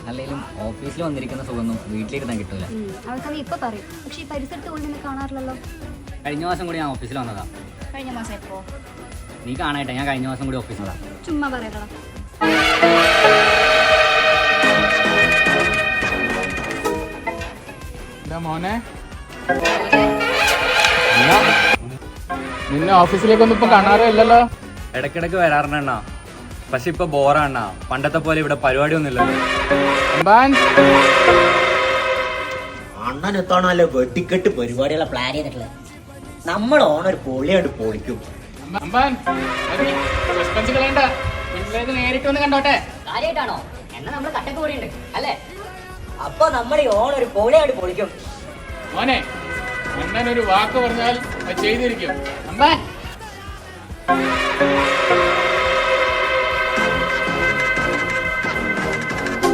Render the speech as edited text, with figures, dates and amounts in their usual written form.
അല്ലെങ്കിലും ഓഫീസിൽ വന്നിരിക്കുന്ന സുഖമൊന്നും വീട്ടിലിരുന്നാൻ കിട്ടൂല. അതൊക്കെ നീ ഇപ്പൊ പറയും, പക്ഷെ ഈ പരിസരത്ത് കൊണ്ട് കാണാറില്ലല്ലോ. കഴിഞ്ഞ മാസം കൂടി ഞാൻ ഓഫീസിൽ വന്നതാ. കഴിഞ്ഞ മാസം എപ്പോ? നീ കാണായിട്ടാ, ഞാൻ കഴിഞ്ഞ മാസം കൂടി ഓഫീസിൽ വന്നതാ. ചുമ്മാ പറയടാ. മോനെ നിന്നെ ഓഫീസിലേക്കൊന്നും ഇപ്പൊ കാണാറേ ഇല്ലല്ലോ. ഇടക്കിടക്ക് വരാറുണ്ടെണ്ണ, പക്ഷെ ഇപ്പൊ ബോറാണ്ണ. പണ്ടത്തെ പോലെ ഇവിടെ പരിപാടി ഒന്നും ഇല്ലല്ലോ. അണ്ണൻ എത്താണല്ലോ വെട്ടിക്കെട്ട് പരിപാടികളെ പ്ലാൻ ചെയ്തിട്ടുള്ളത്. നമ്മൾ ഓണൊരു പൊളിയായിട്ട് പൊളിക്കും. നേരിട്ട് വന്ന് കണ്ടോട്ടെ. കാര്യമായിട്ടാണോ? എന്നാ നമ്മൾ കട്ടക്ക് കൂടിയുണ്ട് അല്ലേ? അപ്പൊ നമ്മൾ ഈ ഓണൊരു പൊളിയായിട്ട് പൊളിക്കും. മോനെ അണ്ണൻ ഒരു വാക്ക് പറഞ്ഞാൽ അത് ചെയ്തിരിക്കും.